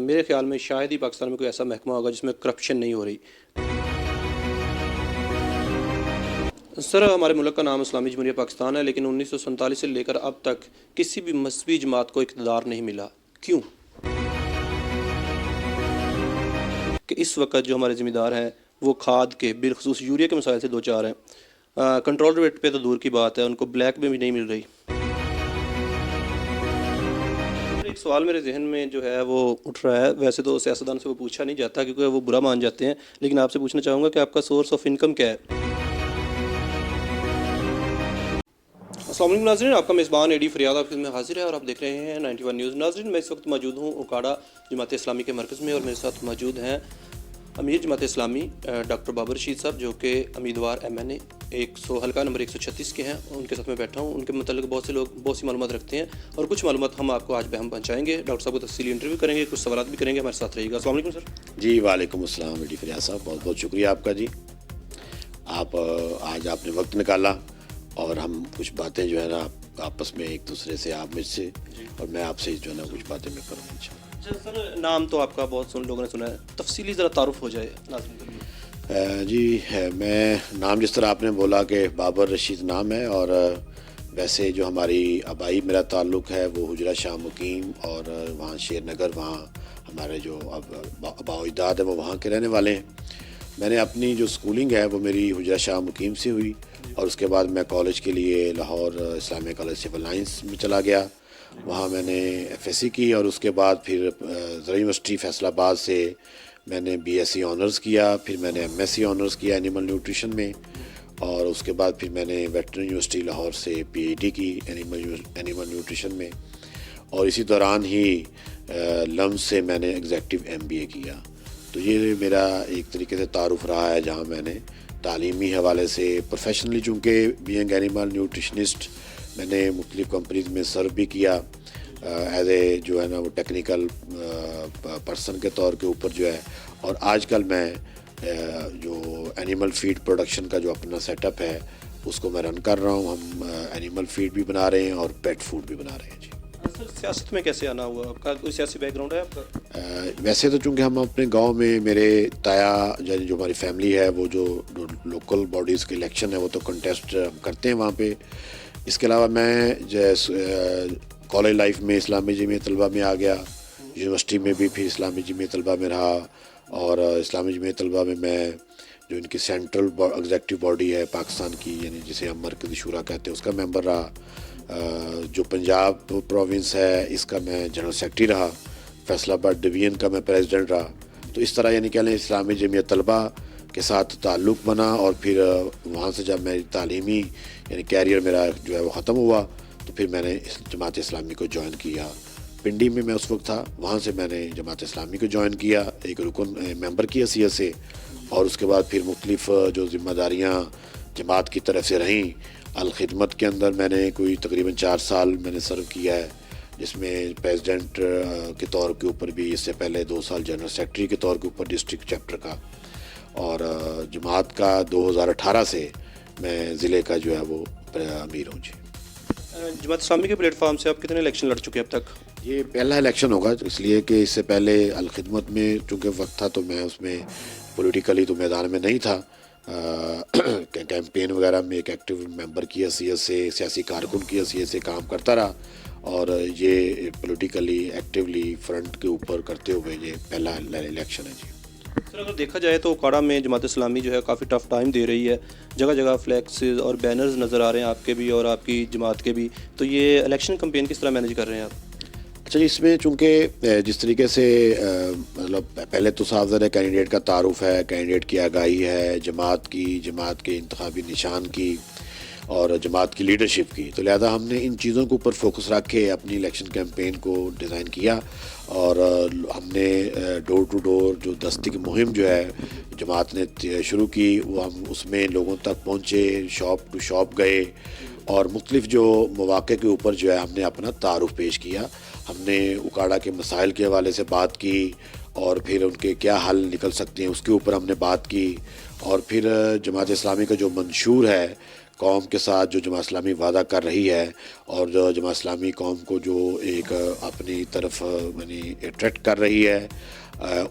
میرے خیال میں شاید ہی پاکستان میں کوئی ایسا محکمہ ہوگا جس میں کرپشن نہیں ہو رہی. سر ہمارے ملک کا نام اسلامی جمہوریہ پاکستان ہے، لیکن 1947 سے لے کر اب تک کسی بھی مذہبی جماعت کو اقتدار نہیں ملا. کیوں؟ کہ اس وقت جو ہمارے ذمہ دار ہیں وہ کھاد کے بالخصوص یوریا کے مسائل سے دو چار ہیں. کنٹرول ریٹ پہ تو دور کی بات ہے، ان کو بلیک میں بھی نہیں مل رہی. ایک سوال میرے ذہن میں جو ہے وہ اٹھ رہا ہے، ویسے تو سیاستدان سے وہ پوچھا نہیں جاتا کیونکہ وہ برا مان جاتے ہیں، لیکن آپ سے پوچھنا چاہوں گا کہ آپ کا سورس آف انکم کیا ہے؟ السلام علیکم ناظرین، آپ کا میزبان ایڈی فریاد آپ میں حاضر ہے اور آپ دیکھ رہے ہیں 91 نیوز. ناظرین، میں اس وقت موجود ہوں اوکاڑا جماعت اسلامی کے مرکز میں، اور میرے ساتھ موجود ہیں امیر جماعت اسلامی ڈاکٹر بابر رشید صاحب، جو کہ امیدوار MNA 100 حلقہ نمبر 136 کے ہیں. ان کے ساتھ میں بیٹھا ہوں. ان کے متعلق بہت سے لوگ بہت سی معلومات رکھتے ہیں، اور کچھ معلومات ہم آپ کو آج بہم پہنچائیں گے. ڈاکٹر صاحب کو تفصیلی انٹرویو کریں گے، کچھ سوالات بھی کریں گے. ہمارے ساتھ رہیے گا. السلام علیکم سر. جی وعلیکم السلام ایڈی فریاد صاحب، بہت بہت شکریہ آپ کا. جی آپ آج آپ نے وقت نکالا اور ہم کچھ باتیں جو ہے نا آپس میں ایک دوسرے سے، آپ مجھ سے اور میں آپ سے جو ہے نا کچھ باتیں میں کروں انشاءاللہ. سر نام تو آپ کا بہت لوگوں نے سنا ہے، تفصیلی ذرا تعارف ہو جائے ناظرین کے لیے. جی میں نام جس طرح آپ نے بولا کہ بابر رشید نام ہے، اور ویسے جو ہماری آبائی میرا تعلق ہے وہ حجرہ شاہ مقیم، اور وہاں شیر نگر، وہاں ہمارے جو آباء و اجداد ہیں وہ وہاں کے رہنے والے ہیں. میں نے اپنی جو سکولنگ ہے وہ میری حجرہ شاہ مقیم سے ہوئی، اور اس کے بعد میں کالج کے لیے لاہور اسلامیہ کالج سول لائنس میں چلا گیا. وہاں میں نے FSc کی، اور اس کے بعد پھر زرعی یونیورسٹی فیصل آباد سے میں نے BSc آنرز کیا. پھر میں نے MSc آنرز کیا اینیمل نیوٹریشن میں، اور اس کے بعد پھر میں نے ویٹرنری یونیورسٹی لاہور سے PhD کی اینیمل نیوٹریشن میں، اور اسی دوران ہی لمز سے میں نے ایگزیکٹو MBA کیا. تو یہ میرا ایک طریقے سے تعارف رہا ہے، جہاں میں نے تعلیمی حوالے سے پروفیشنلی، چونکہ بینگ اینیمل نیوٹریشنسٹ میں نے مختلف کمپنیز میں سرو بھی کیا ایز اے جو ہے نا وہ ٹیکنیکل پرسن کے طور کے اوپر جو ہے. اور آج کل میں جو اینیمل فیڈ پروڈکشن کا جو اپنا سیٹ اپ ہے اس کو میں رن کر رہا ہوں. ہم اینیمل فیڈ بھی بنا رہے ہیں اور پیٹ فوڈ بھی بنا رہے ہیں. جی سر سیاست میں کیسے آنا ہوا آپ کا؟ کوئی سیاسی بیک گراؤنڈ ہے آپ کا؟ ویسے تو چونکہ ہم اپنے گاؤں میں، میرے تایا جو ہماری فیملی ہے، وہ جو لوکل باڈیز کے الیکشن ہے وہ تو کنٹیسٹ کرتے ہیں وہاں پہ. اس کے علاوہ میں کالج لائف میں اسلامی جمعیت طلبہ میں آ گیا، یونیورسٹی میں بھی پھر اسلامی جمعیت طلبہ میں رہا، اور اسلامی جمعیت طلبہ میں میں جو ان کی سینٹرل ایگزیکٹو باڈی ہے پاکستان کی، یعنی جسے ہم مرکزی شورا کہتے ہیں، اس کا ممبر رہا. جو پنجاب پروونس ہے اس کا میں جنرل سیکرٹری رہا. فیصل آباد ڈویژن کا میں پریزیڈنٹ رہا. تو اس طرح یعنی کہہ لیں اسلامی جمعیت طلبہ کے ساتھ تعلق بنا، اور پھر وہاں سے جب میری تعلیمی یعنی کیریئر میرا جو ہے وہ ختم ہوا تو پھر میں نے جماعت اسلامی کو جوائن کیا. پنڈی میں اس وقت تھا، وہاں سے میں نے جماعت اسلامی کو جوائن کیا ایک رکن ممبر کی حیثیت سے. اور اس کے بعد پھر مختلف جو ذمہ داریاں جماعت کی طرف سے رہیں، الخدمت کے اندر میں نے کوئی تقریباً 4 سال میں نے سرو کیا ہے، جس میں پریزیڈنٹ کے طور کے اوپر بھی، اس سے پہلے 2 سال جنرل سیکرٹری کے طور کے اوپر ڈسٹرکٹ چیپٹر کا. اور جماعت کا 2018 سے میں ضلع کا جو ہے وہ امیر ہوں. جی جماعت اسلامی کے پلیٹ فارم سے آپ کتنے الیکشن لڑ چکے اب تک؟ یہ پہلا الیکشن ہوگا، اس لیے کہ اس سے پہلے الخدمت میں چونکہ وقت تھا تو میں اس میں پولیٹیکلی تو میدان میں نہیں تھا. کیمپین وغیرہ میں ایک ایکٹیو ممبر کی حیثیت سے، سیاسی کارکن کی حیثیت سے کام کرتا رہا، اور یہ پولیٹیکلی ایکٹیولی فرنٹ کے اوپر کرتے ہوئے یہ پہلا الیکشن ہے. جی سر اگر دیکھا جائے تو اوکاڑا میں جماعت اسلامی جو ہے کافی ٹف ٹائم دے رہی ہے، جگہ جگہ فلیکسز اور بینرز نظر آ رہے ہیں آپ کے بھی اور آپ کی جماعت کے بھی. تو یہ الیکشن کمپین کس طرح مینیج کر رہے ہیں آپ؟ اچھا جی، اس میں چونکہ جس طریقے سے مطلب پہلے تو صاف ظاہر ہے کینڈیڈیٹ کا تعارف ہے، کینڈیڈیٹ کی آگاہی ہے، جماعت کے انتخابی نشان کی اور جماعت کی لیڈرشپ کی. تو لہذا ہم نے ان چیزوں کے اوپر فوکس رکھ کے اپنی الیکشن کیمپین کو ڈیزائن کیا، اور ہم نے ڈور ٹو ڈور جو دستی کی مہم جو ہے جماعت نے شروع کی، وہ ہم اس میں لوگوں تک پہنچے، شاپ ٹو شاپ گئے، اور مختلف جو مواقع کے اوپر جو ہے ہم نے اپنا تعارف پیش کیا. ہم نے اوکاڑا کے مسائل کے حوالے سے بات کی، اور پھر ان کے کیا حل نکل سکتے ہیں اس کے اوپر ہم نے بات کی. اور پھر جماعت اسلامی کا جو منشور ہے قوم کے ساتھ جو جماعت اسلامی وعدہ کر رہی ہے اور جو جماعت اسلامی قوم کو جو ایک اپنی طرف یعنی اٹریکٹ کر رہی ہے،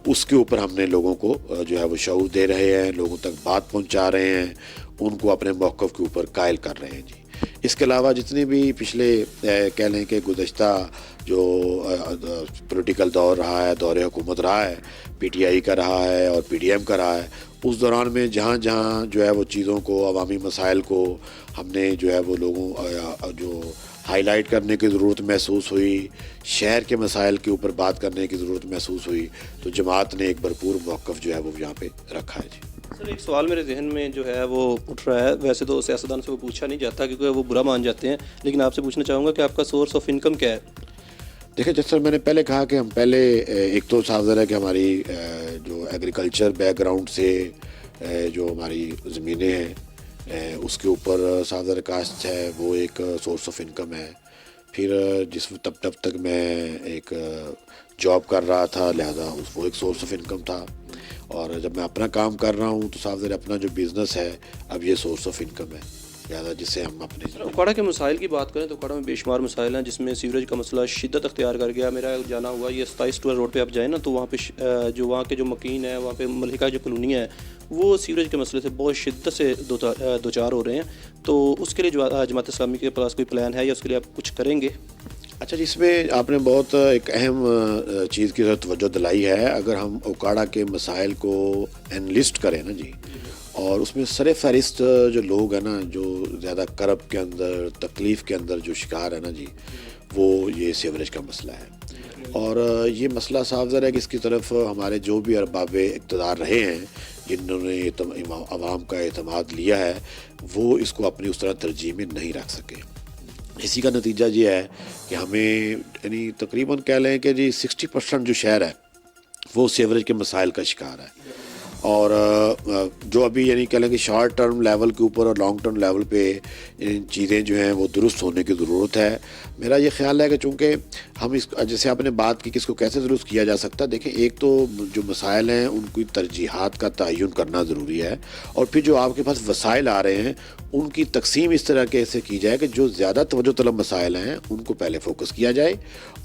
اس کے اوپر ہم نے لوگوں کو جو ہے وہ شعور دے رہے ہیں، لوگوں تک بات پہنچا رہے ہیں، ان کو اپنے موقف کے اوپر قائل کر رہے ہیں جی۔ اس کے علاوہ جتنے بھی پچھلے کہہ لیں کہ گزشتہ جو پولیٹیکل دور رہا ہے، دور حکومت رہا ہے، پی ٹی آئی کا رہا ہے اور پی ڈی ایم کا رہا ہے، اس دوران میں جہاں جہاں جو ہے وہ چیزوں کو، عوامی مسائل کو ہم نے جو ہے وہ لوگوں جو ہائی لائٹ کرنے کی ضرورت محسوس ہوئی، شہر کے مسائل کے اوپر بات کرنے کی ضرورت محسوس ہوئی، تو جماعت نے ایک بھرپور موقف جو ہے وہ یہاں پہ رکھا ہے جی۔ سر ایک سوال میرے ذہن میں جو ہے وہ اٹھ رہا ہے، ویسے تو سیاستدان سے وہ پوچھا نہیں جاتا کیونکہ وہ برا مان جاتے ہیں، لیکن آپ سے پوچھنا چاہوں گا کہ آپ کا سورس آف انکم کیا ہے؟ دیکھیں جیسا میں نے پہلے کہا کہ ہم پہلے ایک تو صاف ظاہر ہے کہ ہماری جو ایگریکلچر بیک گراؤنڈ سے جو ہماری زمینیں ہیں اس کے اوپر صاف ظاہر کاشت ہے، وہ ایک سورس آف انکم ہے۔ پھر تب تک میں ایک جاب کر رہا تھا، لہذا وہ ایک سورس آف انکم تھا، اور جب میں اپنا کام کر رہا ہوں تو صاف ظاہر اپنا جو بزنس ہے اب یہ سورس آف انکم ہے، لہٰذا جس سے ہم اپنے اکاڑا کے مسائل کی بات کریں تو اکاڑا میں بے شمار مسائل ہیں، جس میں سیوریج کا مسئلہ شدت اختیار کر گیا۔ میرا جانا ہوا یہ 27 ٹور روڈ پہ آپ جائیں نا تو وہاں پہ جو وہاں کے جو مکین ہیں، وہاں پہ ملکہ جو کالونی ہے، وہ سیوریج کے مسئلے سے بہت شدت سے دوچار ہو رہے ہیں، تو اس کے لیے جو جماعت اسلامی کے پاس کوئی پلان ہے یا اس کے لیے آپ کچھ کریں گے؟ اچھا جی، اس میں آپ نے بہت ایک اہم چیز کی طرف توجہ دلائی ہے۔ اگر ہم اوکاڑا کے مسائل کو انلسٹ کریں نا جی، اور اس میں سر فہرست جو لوگ ہیں نا، جو زیادہ کرب کے اندر، تکلیف کے اندر جو شکار ہے نا جی، وہ یہ سیوریج کا مسئلہ ہے۔ اور یہ مسئلہ صاف ظاہر ہے کہ اس کی طرف ہمارے جو بھی ارباب اقتدار رہے ہیں، جنہوں نے عوام کا اعتماد لیا ہے، وہ اس کو اپنی اس طرح ترجیح میں نہیں رکھ سکے۔ اسی کا نتیجہ یہ ہے کہ ہمیں یعنی تقریباً کہہ لیں کہ جی 60% جو شہر ہے وہ سیوریج کے مسائل کا شکار ہے، اور جو ابھی یعنی کہہ لیں کہ شارٹ ٹرم لیول کے اوپر اور لانگ ٹرم لیول پہ چیزیں جو ہیں وہ درست ہونے کی ضرورت ہے۔ میرا یہ خیال ہے کہ چونکہ ہم اس جیسے آپ نے بات کی کہ اس کو کیسے درست کیا جا سکتا ہے، دیکھیں ایک تو جو مسائل ہیں ان کی ترجیحات کا تعین کرنا ضروری ہے، اور پھر جو آپ کے پاس وسائل آ رہے ہیں ان کی تقسیم اس طرح کے سے کی جائے کہ جو زیادہ توجہ طلب مسائل ہیں ان کو پہلے فوکس کیا جائے،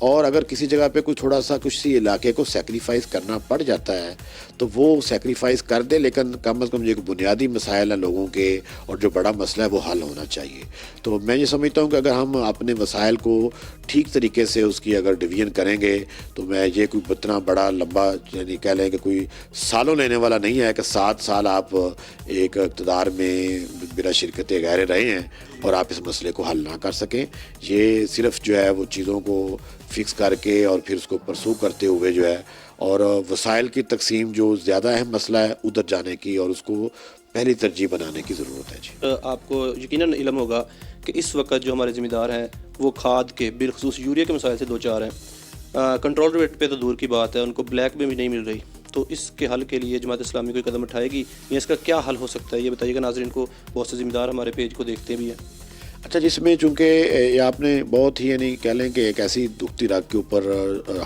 اور اگر کسی جگہ پہ کوئی تھوڑا سا کسی علاقے کو سیکریفائز کرنا پڑ جاتا ہے تو وہ سیکریفائز کر دے، لیکن کم از کم جو بنیادی مسائل ہیں لوگوں کے اور جو بڑا مسئلہ ہے وہ حل ہونا چاہیے۔ تو میں یہ سمجھتا ہوں کہ اگر ہم اپنے وسائل کو ٹھیک طریقے سے اس کی اگر ڈویژن کریں گے تو میں یہ کوئی اتنا بڑا لمبا یعنی کہہ لیں کہ کوئی سالوں لینے والا نہیں ہے کہ 7 سال آپ ایک اقتدار میں بلا شرکت غیر رہے ہیں اور آپ اس مسئلے کو حل نہ کر سکیں۔ یہ صرف جو ہے وہ چیزوں کو فکس کر کے اور پھر اس کو پرسو کرتے ہوئے جو ہے، اور وسائل کی تقسیم جو زیادہ اہم مسئلہ ہے ادھر جانے کی اور اس کو پہلی ترجیح بنانے کی ضرورت ہے جی۔ آپ کو یقیناً علم ہوگا کہ اس وقت جو ہمارے ذمہ دار ہیں وہ کھاد کے بالخصوص یوریا کے مسائل سے دوچار ہیں۔ کنٹرول ریٹ پہ تو دور کی بات ہے، ان کو بلیک میں بھی نہیں مل رہی، تو اس کے حل کے لیے جماعت اسلامی کوئی قدم اٹھائے گی یا اس کا کیا حل ہو سکتا ہے، یہ بتائیے گا ناظرین کو، بہت سے ذمہ دار ہمارے پیج کو دیکھتے بھی ہیں۔ اچھا، جس میں چونکہ یہ آپ نے بہت ہی یعنی کہہ لیں کہ ایک ایسی دکھتی راگ کے اوپر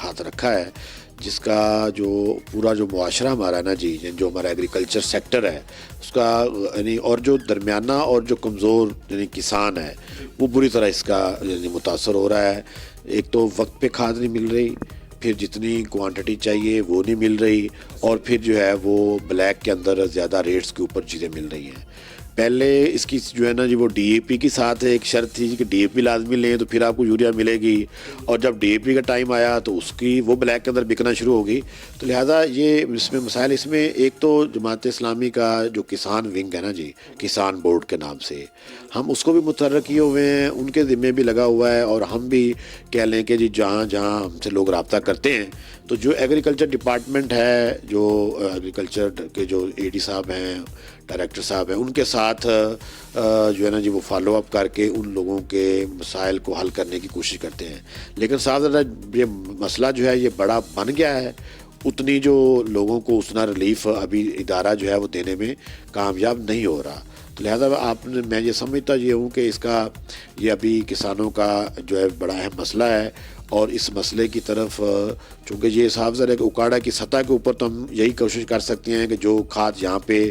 ہاتھ رکھا ہے جس کا جو پورا جو معاشرہ ہمارا ہے نا جی، جو ہمارا ایگریکلچر سیکٹر ہے اس کا یعنی اور جو درمیانہ اور جو کمزور یعنی کسان ہے وہ بری طرح اس کا یعنی متاثر ہو رہا ہے۔ ایک تو وقت پہ کھاد نہیں مل رہی، پھر جتنی کوانٹٹی چاہیے وہ نہیں مل رہی، اور پھر جو ہے وہ بلیک کے اندر زیادہ ریٹس کے اوپر چیزیں مل رہی ہیں۔ پہلے اس کی جو ہے نا جی وہ ڈی اے پی کے ساتھ ایک شرط تھی کہ ڈی اے پی لازمی لیں تو پھر آپ کو یوریا ملے گی، اور جب ڈی اے پی کا ٹائم آیا تو اس کی وہ بلیک کے اندر بکنا شروع ہوگی۔ تو لہٰذا یہ اس میں مسائل، اس میں ایک تو جماعت اسلامی کا جو کسان ونگ ہے نا جی، کسان بورڈ کے نام سے ہم اس کو بھی متحرک کیے ہوئے ہیں، ان کے ذمے بھی لگا ہوا ہے، اور ہم بھی کہہ لیں کہ جی جہاں جہاں ہم سے لوگ رابطہ کرتے ہیں تو جو ایگریکلچر ڈپارٹمنٹ ہے، جو ایگریکلچر کے جو اے ڈی صاحب ہیں، ڈائریکٹر صاحب ہیں، ان کے ساتھ جو ہے نا جی وہ فالو اپ کر کے ان لوگوں کے مسائل کو حل کرنے کی کوشش کرتے ہیں۔ لیکن صاحب یہ مسئلہ جو ہے یہ بڑا بن گیا ہے، اتنی جو لوگوں کو اتنا ریلیف ابھی ادارہ جو ہے وہ دینے میں کامیاب نہیں ہو رہا۔ تو لہٰذا میں یہ سمجھتا یہ ہوں کہ اس کا یہ ابھی کسانوں کا جو ہے بڑا اہم مسئلہ ہے، اور اس مسئلے کی طرف چونکہ یہ صاحب ذرا کہ اکاڑا کی سطح کے اوپر تو ہم یہی کوشش کر سکتے ہیں کہ جو کھاد یہاں پہ